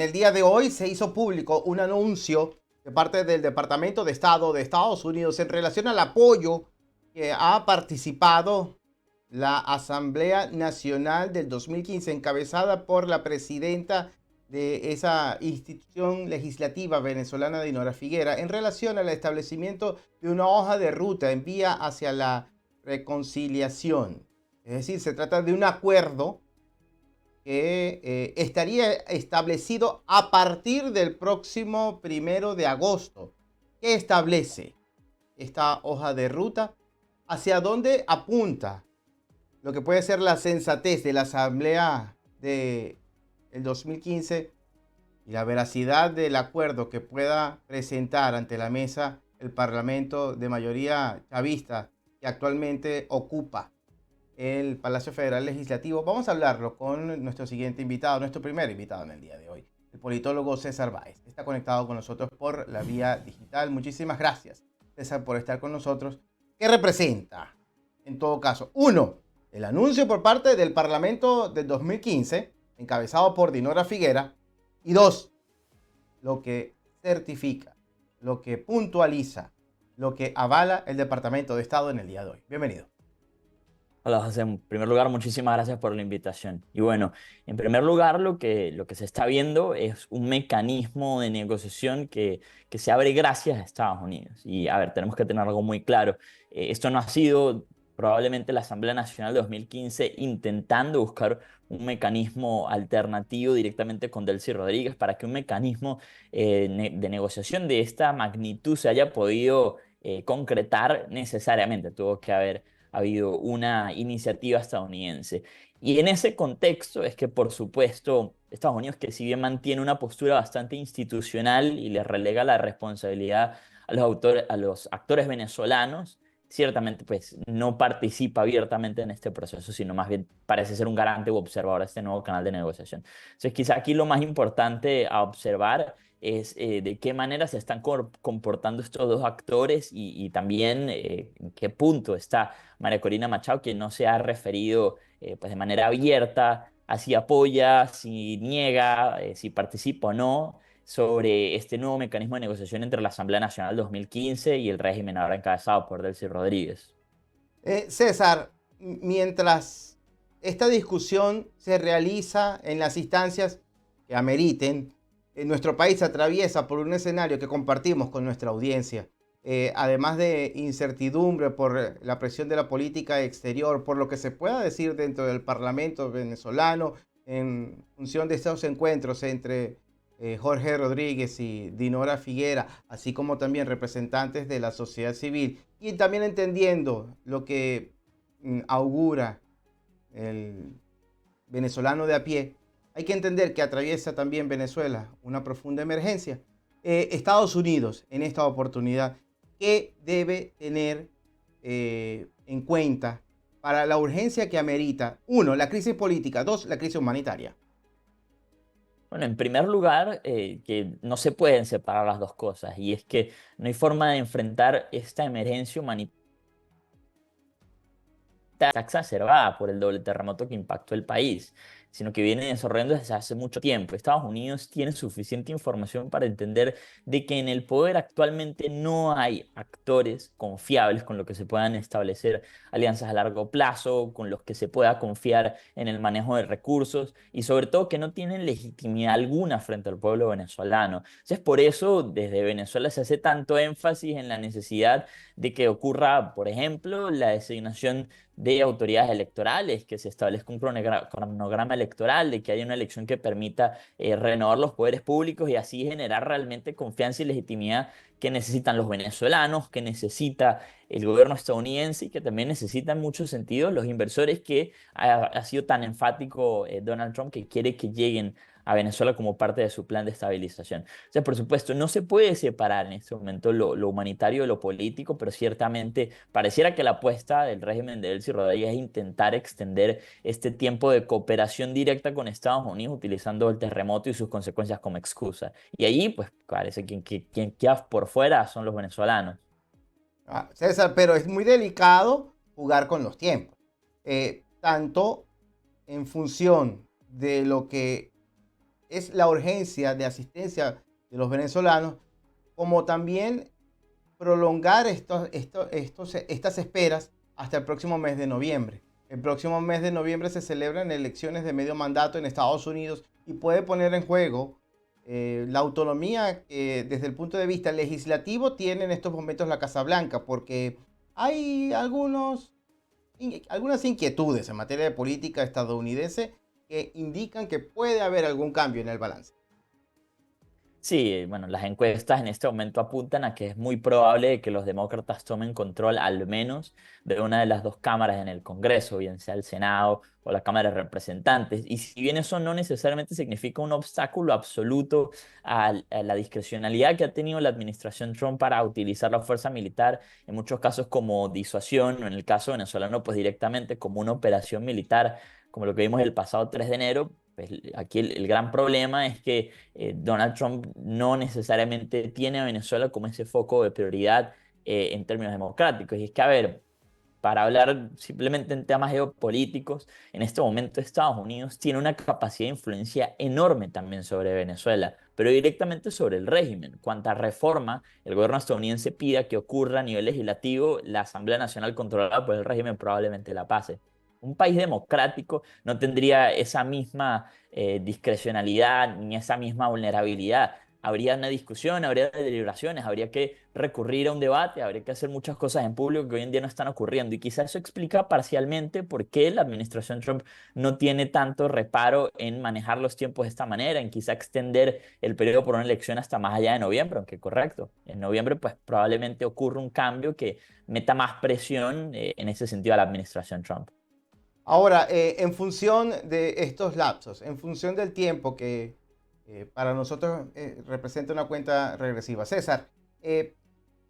El día de hoy se hizo público un anuncio de parte del Departamento de Estado de Estados Unidos en relación al apoyo que ha participado la Asamblea Nacional del 2015, encabezada por la presidenta de esa institución legislativa venezolana, Dinora Figuera, en relación al establecimiento de una hoja de ruta en vía hacia la reconciliación. Es decir, se trata de un acuerdo que estaría establecido a partir del próximo 1 de agosto. ¿Qué establece esta hoja de ruta? ¿Hacia dónde apunta lo que puede ser la sensatez de la Asamblea del 2015 y la veracidad del acuerdo que pueda presentar ante la mesa el Parlamento de mayoría chavista que actualmente ocupa el Palacio Federal Legislativo? Vamos a hablarlo con nuestro siguiente invitado, nuestro primer invitado en el día de hoy, el politólogo César Báez. Está conectado con nosotros por la vía digital. Muchísimas gracias, César, por estar con nosotros. ¿Qué representa, en todo caso? Uno, el anuncio por parte del Parlamento del 2015, encabezado por Dinora Figuera. Y dos, lo que certifica, lo que puntualiza, lo que avala el Departamento de Estado en el día de hoy. Bienvenido. Hola, José. En primer lugar, muchísimas gracias por la invitación. Y bueno, en primer lugar, lo que se está viendo es un mecanismo de negociación que se abre gracias a Estados Unidos. Y a ver, tenemos que tener algo muy claro. Esto no ha sido probablemente la Asamblea Nacional 2015 intentando buscar un mecanismo alternativo directamente con Delcy Rodríguez para que un mecanismo de negociación de esta magnitud se haya podido concretar necesariamente. Tuvo que haber ha habido una iniciativa estadounidense. Y en ese contexto es que, por supuesto, Estados Unidos, que si bien mantiene una postura bastante institucional y le relega la responsabilidad a los actores venezolanos, ciertamente pues no participa abiertamente en este proceso, sino más bien parece ser un garante u observador de este nuevo canal de negociación. Entonces, quizá aquí lo más importante a observar es de qué manera se están comportando estos dos actores y también en qué punto está María Corina Machado, quien no se ha referido pues de manera abierta a si apoya, si niega, si participa o no sobre este nuevo mecanismo de negociación entre la Asamblea Nacional 2015 y el régimen ahora encabezado por Delcy Rodríguez. César, mientras esta discusión se realiza en las instancias que ameriten, nuestro país atraviesa por un escenario que compartimos con nuestra audiencia. Además de incertidumbre por la presión de la política exterior, por lo que se pueda decir dentro del Parlamento venezolano en función de estos encuentros entre Jorge Rodríguez y Dinora Figuera, así como también representantes de la sociedad civil, y también entendiendo lo que augura el venezolano de a pie. Hay que entender que atraviesa también Venezuela una profunda emergencia. Estados Unidos, en esta oportunidad, ¿qué debe tener en cuenta para la urgencia que amerita? Uno, la crisis política. Dos, la crisis humanitaria. Bueno, en primer lugar, que no se pueden separar las dos cosas, y es que no hay forma de enfrentar esta emergencia humanitaria exacerbada por el doble terremoto que impactó el país, sino que viene desarrollando desde hace mucho tiempo. Estados Unidos tiene suficiente información para entender de que en el poder actualmente no hay actores confiables con los que se puedan establecer alianzas a largo plazo, con los que se pueda confiar en el manejo de recursos y sobre todo que no tienen legitimidad alguna frente al pueblo venezolano. Entonces, por eso desde Venezuela se hace tanto énfasis en la necesidad de que ocurra, por ejemplo, la designación de autoridades electorales, que se establezca un cronograma electoral, de que haya una elección que permita renovar los poderes públicos y así generar realmente confianza y legitimidad que necesitan los venezolanos, que necesita el gobierno estadounidense y que también necesitan en muchos sentidos los inversores que ha sido tan enfático Donald Trump que quiere que lleguen a Venezuela como parte de su plan de estabilización. O sea, por supuesto, no se puede separar en este momento lo humanitario de lo político, pero ciertamente pareciera que la apuesta del régimen de Delcy Rodríguez es intentar extender este tiempo de cooperación directa con Estados Unidos utilizando el terremoto y sus consecuencias como excusa. Y ahí, pues, parece que quien queda por fuera son los venezolanos. César, pero es muy delicado jugar con los tiempos. Tanto en función de lo que es la urgencia de asistencia de los venezolanos, como también prolongar estas esperas hasta el próximo mes de noviembre. El próximo mes de noviembre se celebran elecciones de medio mandato en Estados Unidos y puede poner en juego la autonomía que desde el punto de vista legislativo tiene en estos momentos la Casa Blanca, porque hay algunas inquietudes en materia de política estadounidense que indican que puede haber algún cambio en el balance. Sí, bueno, las encuestas en este momento apuntan a que es muy probable que los demócratas tomen control al menos de una de las dos cámaras en el Congreso, bien sea el Senado o la Cámara de Representantes. Y si bien eso no necesariamente significa un obstáculo absoluto a la discrecionalidad que ha tenido la administración Trump para utilizar la fuerza militar, en muchos casos como disuasión, o en el caso venezolano, pues directamente como una operación militar, como lo que vimos el pasado 3 de enero, pues aquí el gran problema es que Donald Trump no necesariamente tiene a Venezuela como ese foco de prioridad en términos democráticos. Y es que, a ver, para hablar simplemente en temas geopolíticos, en este momento Estados Unidos tiene una capacidad de influencia enorme también sobre Venezuela, pero directamente sobre el régimen. Cuanta reforma el gobierno estadounidense pida que ocurra a nivel legislativo, la Asamblea Nacional controlada por el régimen probablemente la pase. Un país democrático no tendría esa misma discrecionalidad ni esa misma vulnerabilidad. Habría una discusión, habría deliberaciones, habría que recurrir a un debate, habría que hacer muchas cosas en público que hoy en día no están ocurriendo. Y quizás eso explica parcialmente por qué la administración Trump no tiene tanto reparo en manejar los tiempos de esta manera, en quizá extender el periodo por una elección hasta más allá de noviembre, aunque correcto. En noviembre pues probablemente ocurra un cambio que meta más presión en ese sentido a la administración Trump. Ahora, en función de estos lapsos, en función del tiempo que para nosotros representa una cuenta regresiva, César, eh,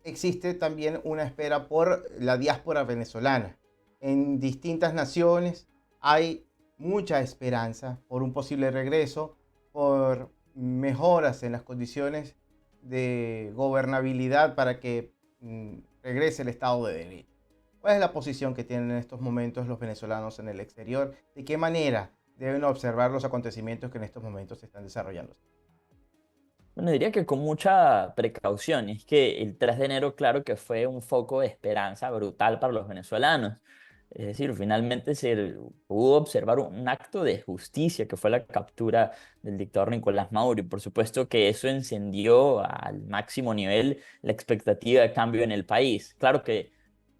existe también una espera por la diáspora venezolana. En distintas naciones hay mucha esperanza por un posible regreso, por mejoras en las condiciones de gobernabilidad para que regrese el Estado de Derecho. ¿Cuál es la posición que tienen en estos momentos los venezolanos en el exterior? ¿De qué manera deben observar los acontecimientos que en estos momentos se están desarrollando? Bueno, diría que con mucha precaución. Es que el 3 de enero, claro que fue un foco de esperanza brutal para los venezolanos. Es decir, finalmente se pudo observar un acto de justicia que fue la captura del dictador Nicolás Maduro. Y por supuesto que eso encendió al máximo nivel la expectativa de cambio en el país. Claro que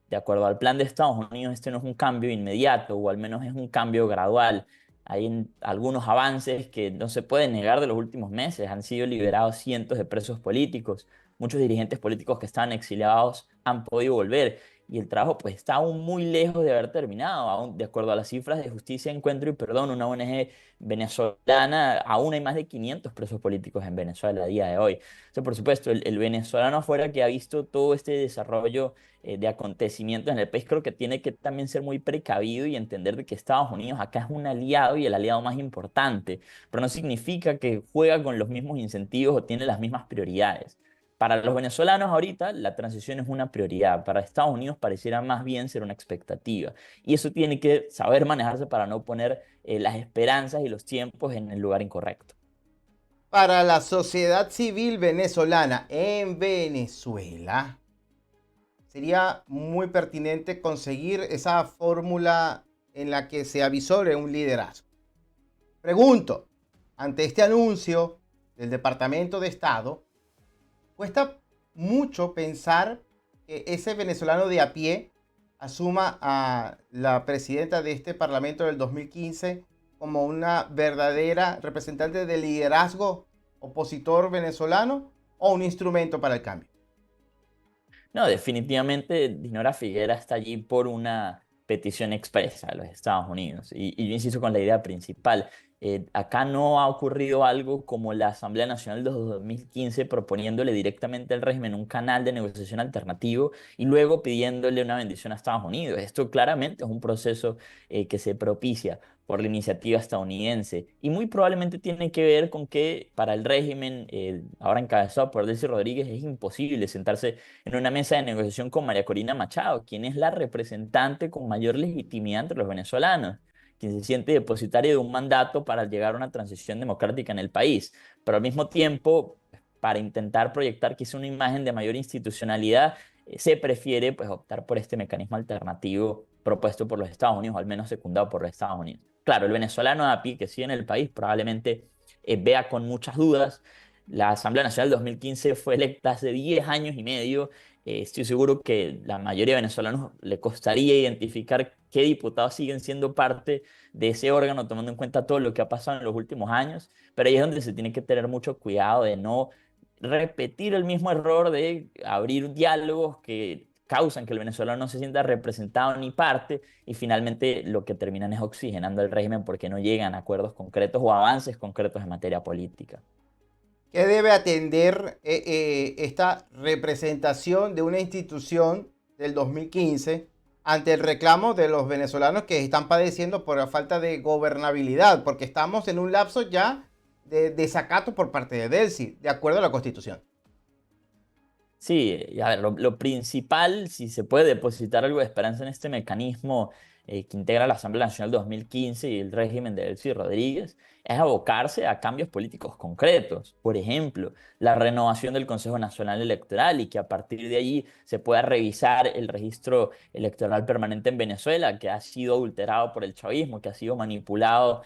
de acuerdo al plan de Estados Unidos, este no es un cambio inmediato, o al menos es un cambio gradual. Hay algunos avances que no se pueden negar de los últimos meses. Han sido liberados cientos de presos políticos. Muchos dirigentes políticos que estaban exiliados han podido volver. Y el trabajo pues está aún muy lejos de haber terminado. Aún, de acuerdo a las cifras de Justicia, Encuentro y Perdón, una ONG venezolana, aún hay más de 500 presos políticos en Venezuela a día de hoy. Entonces, por supuesto, el venezolano afuera que ha visto todo este desarrollo de acontecimientos en el país, creo que tiene que también ser muy precavido y entender de que Estados Unidos acá es un aliado y el aliado más importante, pero no significa que juega con los mismos incentivos o tiene las mismas prioridades. Para los venezolanos ahorita la transición es una prioridad, para Estados Unidos pareciera más bien ser una expectativa y eso tiene que saber manejarse para no poner las esperanzas y los tiempos en el lugar incorrecto. Para la sociedad civil venezolana en Venezuela, sería muy pertinente conseguir esa fórmula en la que se avisore un liderazgo. Pregunto, ante este anuncio del Departamento de Estado, cuesta mucho pensar que ese venezolano de a pie asuma a la presidenta de este Parlamento del 2015 como una verdadera representante del liderazgo opositor venezolano o un instrumento para el cambio. No, definitivamente Dinora Figuera está allí por una petición expresa de los Estados Unidos. Y yo insisto con la idea principal. Acá no ha ocurrido algo como la Asamblea Nacional de 2015 proponiéndole directamente al régimen un canal de negociación alternativo y luego pidiéndole una bendición a Estados Unidos. Esto claramente es un proceso que se propicia por la iniciativa estadounidense. Y muy probablemente tiene que ver con que para el régimen, ahora encabezado por Delcy Rodríguez, es imposible sentarse en una mesa de negociación con María Corina Machado, quien es la representante con mayor legitimidad entre los venezolanos. quien se siente depositario de un mandato para llegar a una transición democrática en el país. Pero al mismo tiempo, para intentar proyectar quizá una imagen de mayor institucionalidad, se prefiere pues, optar por este mecanismo alternativo propuesto por los Estados Unidos, o al menos secundado por los Estados Unidos. Claro, el venezolano de a pie que sigue en el país probablemente vea con muchas dudas. La Asamblea Nacional 2015 fue electa hace 10 años y medio. Estoy seguro que la mayoría de venezolanos le costaría identificar qué diputados siguen siendo parte de ese órgano, tomando en cuenta todo lo que ha pasado en los últimos años, pero ahí es donde se tiene que tener mucho cuidado de no repetir el mismo error de abrir diálogos que causan que el venezolano no se sienta representado ni parte y finalmente lo que terminan es oxigenando el régimen porque no llegan a acuerdos concretos o avances concretos en materia política. ¿Qué debe atender esta representación de una institución del 2015 ante el reclamo de los venezolanos que están padeciendo por la falta de gobernabilidad? Porque estamos en un lapso ya de desacato por parte de Delcy, de acuerdo a la Constitución. Sí, y a ver, lo principal, si se puede depositar algo de esperanza en este mecanismo que integra la Asamblea Nacional 2015 y el régimen de Delcy Rodríguez, es abocarse a cambios políticos concretos. Por ejemplo, la renovación del Consejo Nacional Electoral y que a partir de allí se pueda revisar el registro electoral permanente en Venezuela, que ha sido adulterado por el chavismo, que ha sido manipulado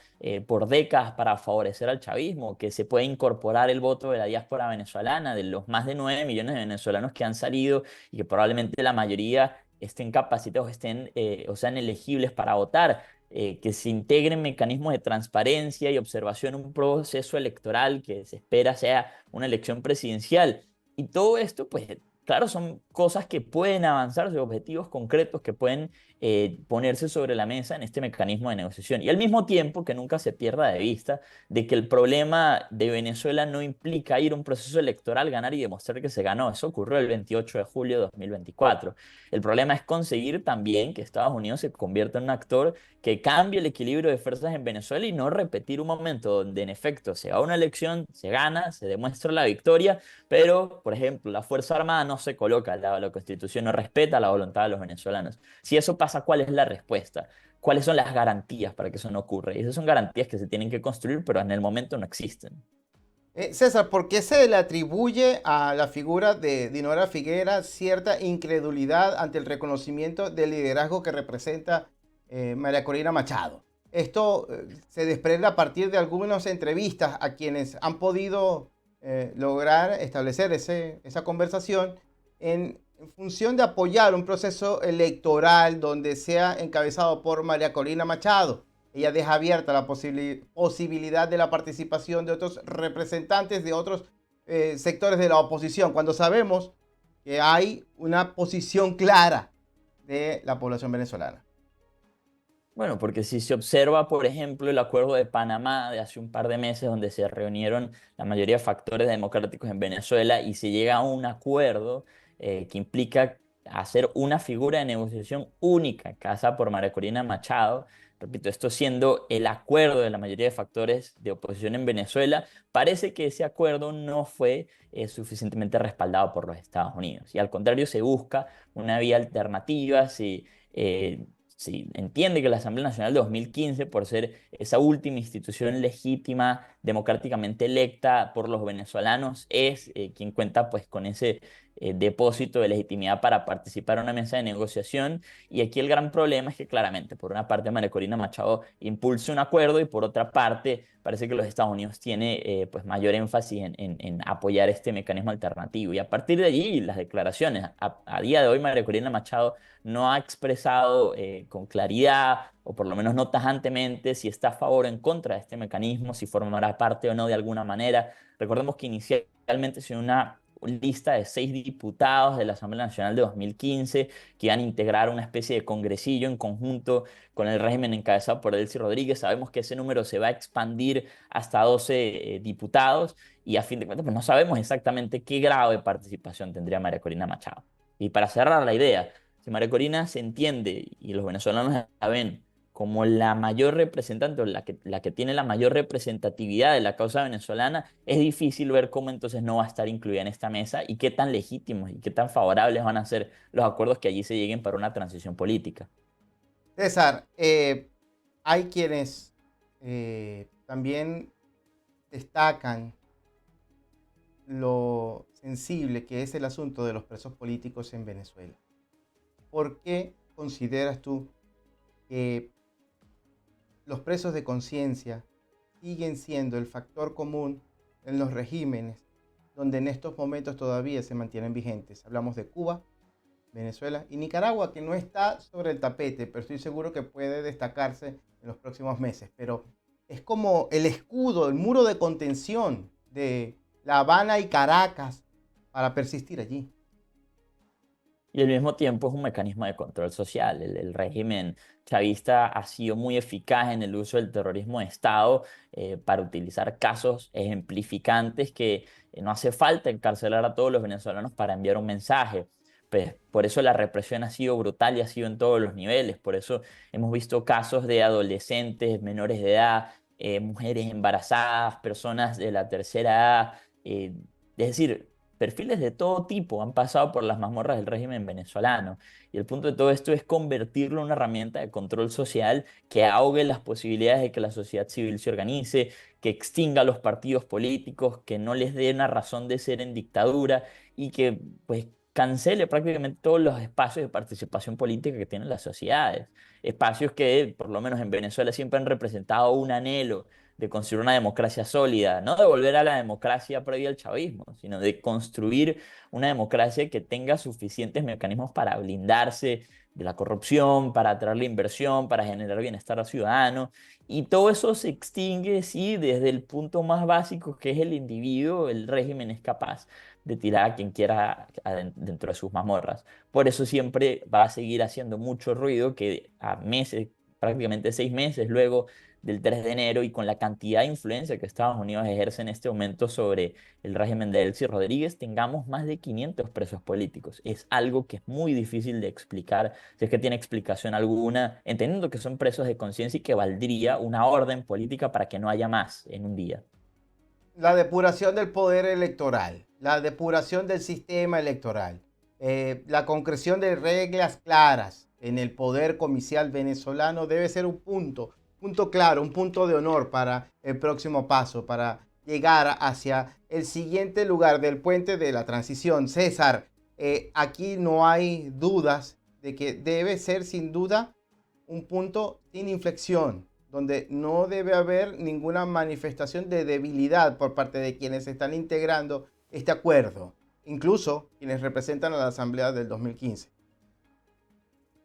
por décadas para favorecer al chavismo, que se puede incorporar el voto de la diáspora venezolana, de los más de 9 millones de venezolanos que han salido y que probablemente la mayoría estén capacitados, estén o sean elegibles para votar. Que se integren mecanismos de transparencia y observación en un proceso electoral que se espera sea una elección presidencial. Y todo esto, pues, claro, son cosas que pueden avanzar, de objetivos concretos que pueden ponerse sobre la mesa en este mecanismo de negociación. Y al mismo tiempo que nunca se pierda de vista de que el problema de Venezuela no implica ir a un proceso electoral, ganar y demostrar que se ganó. Eso ocurrió el 28 de julio de 2024. El problema es conseguir también que Estados Unidos se convierta en un actor que cambie el equilibrio de fuerzas en Venezuela y no repetir un momento donde en efecto se va a una elección, se gana, se demuestra la victoria, pero, por ejemplo, la Fuerza Armada no se coloca al lado de la Constitución, no respeta la voluntad de los venezolanos. Si eso pasa, ¿cuál es la respuesta? ¿Cuáles son las garantías para que eso no ocurra? Y esas son garantías que se tienen que construir, pero en el momento no existen. César, ¿por qué se le atribuye a la figura de Dinora Figuera cierta incredulidad ante el reconocimiento del liderazgo que representa María Corina Machado? Esto se desprende a partir de algunas entrevistas a quienes han podido lograr establecer esa conversación en función de apoyar un proceso electoral donde sea encabezado por María Corina Machado. Ella deja abierta la posibilidad de la participación de otros representantes de otros sectores de la oposición, cuando sabemos que hay una posición clara de la población venezolana. Bueno, porque si se observa, por ejemplo, el acuerdo de Panamá de hace un par de meses, donde se reunieron la mayoría de factores democráticos en Venezuela y se llega a un acuerdo que implica hacer una figura de negociación única, casada por María Corina Machado, repito, esto siendo el acuerdo de la mayoría de factores de oposición en Venezuela, parece que ese acuerdo no fue suficientemente respaldado por los Estados Unidos. Y al contrario, se busca una vía alternativa, se entiende que la Asamblea Nacional de 2015, por ser esa última institución legítima, democráticamente electa por los venezolanos, es quien cuenta pues con ese depósito de legitimidad para participar en una mesa de negociación. Y aquí el gran problema es que claramente, por una parte, María Corina Machado impulsa un acuerdo y por otra parte, parece que los Estados Unidos tiene pues mayor énfasis en apoyar este mecanismo alternativo. Y a partir de allí, las declaraciones. A día de hoy, María Corina Machado no ha expresado con claridad, o por lo menos no tajantemente, si está a favor o en contra de este mecanismo, si formará parte o no de alguna manera. Recordemos que inicialmente se una lista de 6 diputados de la Asamblea Nacional de 2015 que iban a integrar una especie de congresillo en conjunto con el régimen encabezado por Delcy Rodríguez. Sabemos que ese número se va a expandir hasta 12 diputados y a fin de cuentas pues no sabemos exactamente qué grado de participación tendría María Corina Machado. Y para cerrar la idea, si María Corina se entiende y los venezolanos la ven como la mayor representante o la que tiene la mayor representatividad de la causa venezolana, es difícil ver cómo entonces no va a estar incluida en esta mesa y qué tan legítimos y qué tan favorables van a ser los acuerdos que allí se lleguen para una transición política. César, hay quienes también destacan lo sensible que es el asunto de los presos políticos en Venezuela. ¿Por qué consideras tú que los presos de conciencia siguen siendo el factor común en los regímenes donde en estos momentos todavía se mantienen vigentes? Hablamos de Cuba, Venezuela y Nicaragua, que no está sobre el tapete, pero estoy seguro que puede destacarse en los próximos meses. Pero es como el escudo, el muro de contención de La Habana y Caracas para persistir allí. Y al mismo tiempo es un mecanismo de control social. El régimen chavista ha sido muy eficaz en el uso del terrorismo de Estado para utilizar casos ejemplificantes que no hace falta encarcelar a todos los venezolanos para enviar un mensaje. Pues, por eso la represión ha sido brutal y ha sido en todos los niveles. Por eso hemos visto casos de adolescentes, menores de edad, mujeres embarazadas, personas de la tercera edad. Es decir, perfiles de todo tipo han pasado por las mazmorras del régimen venezolano. Y el punto de todo esto es convertirlo en una herramienta de control social que ahogue las posibilidades de que la sociedad civil se organice, que extinga los partidos políticos, que no les dé una razón de ser en dictadura y que pues cancele prácticamente todos los espacios de participación política que tienen las sociedades. Espacios que, por lo menos en Venezuela, siempre han representado un anhelo de construir una democracia sólida, no de volver a la democracia previa al chavismo, sino de construir una democracia que tenga suficientes mecanismos para blindarse de la corrupción, para atraer la inversión, para generar bienestar ciudadano. Y todo eso se extingue si desde el punto más básico, que es el individuo, el régimen es capaz de tirar a quien quiera dentro de sus mazmorras. Por eso siempre va a seguir haciendo mucho ruido que a meses, prácticamente 6 meses luego del 3 de enero y con la cantidad de influencia que Estados Unidos ejerce en este momento sobre el régimen de Delcy Rodríguez, tengamos más de 500 presos políticos. Es algo que es muy difícil de explicar, si es que tiene explicación alguna, entendiendo que son presos de conciencia y que valdría una orden política para que no haya más en un día. La depuración del poder electoral, la depuración del sistema electoral, la concreción de reglas claras en el poder comicial venezolano debe ser un punto claro, un punto de honor para el próximo paso, para llegar hacia el siguiente lugar del puente de la transición. César, aquí no hay dudas de que debe ser sin duda un punto sin inflexión, donde no debe haber ninguna manifestación de debilidad por parte de quienes están integrando este acuerdo, incluso quienes representan a la Asamblea del 2015.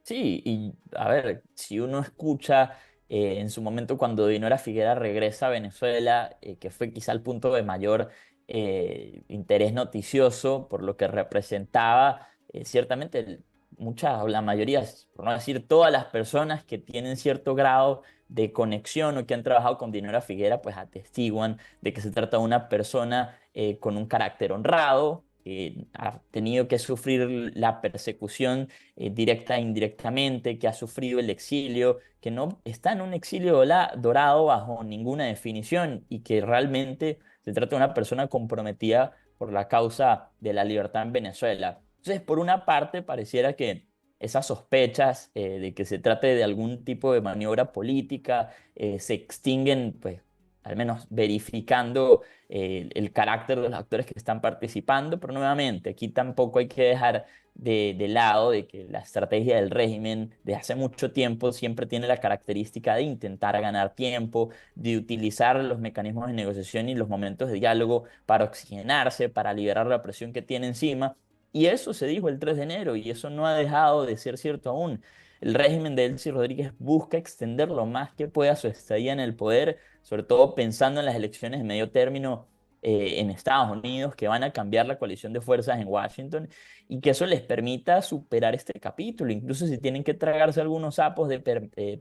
Sí, y a ver, si uno escucha en su momento cuando Dinora Figuera regresa a Venezuela, que fue quizá el punto de mayor interés noticioso por lo que representaba, ciertamente muchas, o la mayoría, por no decir todas las personas que tienen cierto grado de conexión o que han trabajado con Dinora Figuera, pues atestiguan de que se trata de una persona con un carácter honrado, que ha tenido que sufrir la persecución directa e indirectamente, que ha sufrido el exilio, que no está en un exilio dorado bajo ninguna definición y que realmente se trata de una persona comprometida por la causa de la libertad en Venezuela. Entonces, por una parte, pareciera que esas sospechas de que se trate de algún tipo de maniobra política se extinguen, pues, al menos verificando el carácter de los actores que están participando, pero nuevamente, aquí tampoco hay que dejar de lado de que la estrategia del régimen de hace mucho tiempo siempre tiene la característica de intentar ganar tiempo, de utilizar los mecanismos de negociación y los momentos de diálogo para oxigenarse, para liberar la presión que tiene encima. Y eso se dijo el 3 de enero y eso no ha dejado de ser cierto aún. El régimen de Delcy Rodríguez busca extender lo más que pueda su estadía en el poder, sobre todo pensando en las elecciones de medio término en Estados Unidos, que van a cambiar la coalición de fuerzas en Washington y que eso les permita superar este capítulo, incluso si tienen que tragarse algunos sapos de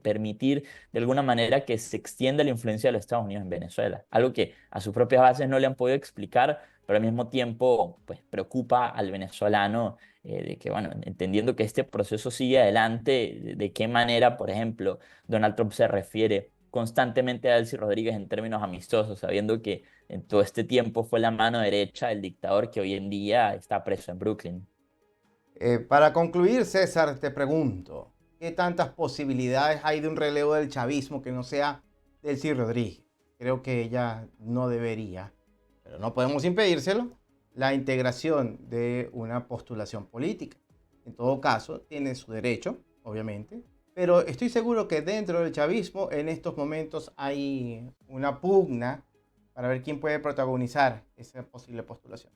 permitir de alguna manera que se extienda la influencia de los Estados Unidos en Venezuela, algo que a sus propias bases no le han podido explicar, pero al mismo tiempo pues preocupa al venezolano de que, bueno, entendiendo que este proceso sigue adelante, de qué manera, por ejemplo, Donald Trump se refiere constantemente a Delcy Rodríguez en términos amistosos, sabiendo que en todo este tiempo fue la mano derecha del dictador que hoy en día está preso en Brooklyn. Para concluir, César, te pregunto, ¿Qué tantas posibilidades hay de un relevo del chavismo que no sea Delcy Rodríguez? Creo que ella no debería, pero no podemos impedírselo, la integración de una postulación política. En todo caso, tiene su derecho, obviamente, pero estoy seguro que dentro del chavismo en estos momentos hay una pugna para ver quién puede protagonizar esa posible postulación.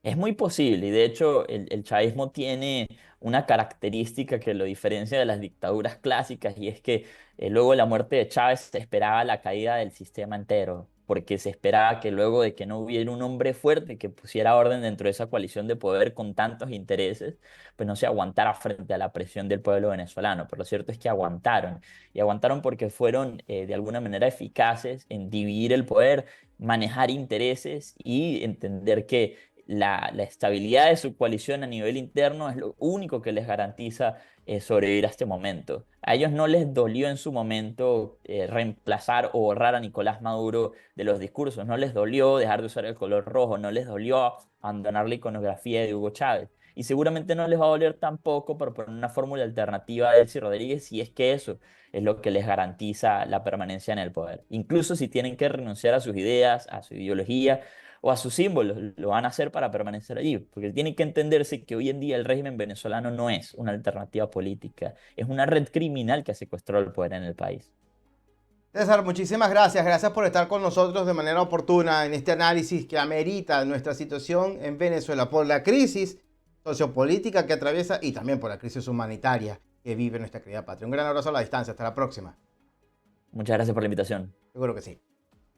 Es muy posible, y de hecho el chavismo tiene una característica que lo diferencia de las dictaduras clásicas, y es que luego de la muerte de Chávez se esperaba la caída del sistema entero, porque se esperaba que luego de que no hubiera un hombre fuerte que pusiera orden dentro de esa coalición de poder con tantos intereses, pues no se aguantara frente a la presión del pueblo venezolano. Pero lo cierto es que aguantaron, y aguantaron porque fueron de alguna manera eficaces en dividir el poder, manejar intereses y entender que la estabilidad de su coalición a nivel interno es lo único que les garantiza sobrevivir a este momento. A ellos no les dolió en su momento reemplazar o borrar a Nicolás Maduro de los discursos, no les dolió dejar de usar el color rojo, no les dolió abandonar la iconografía de Hugo Chávez. Y seguramente no les va a doler tampoco proponer una fórmula alternativa a Delcy Rodríguez, si es que eso es lo que les garantiza la permanencia en el poder. Incluso si tienen que renunciar a sus ideas, a su ideología o a sus símbolos, lo van a hacer para permanecer allí, porque tiene que entenderse que hoy en día el régimen venezolano no es una alternativa política, es una red criminal que ha secuestrado el poder en el país. César, muchísimas gracias. Gracias por estar con nosotros de manera oportuna en este análisis que amerita nuestra situación en Venezuela por la crisis sociopolítica que atraviesa y también por la crisis humanitaria que vive nuestra querida patria. Un gran abrazo a la distancia. Hasta la próxima. Muchas gracias por la invitación. Seguro que sí.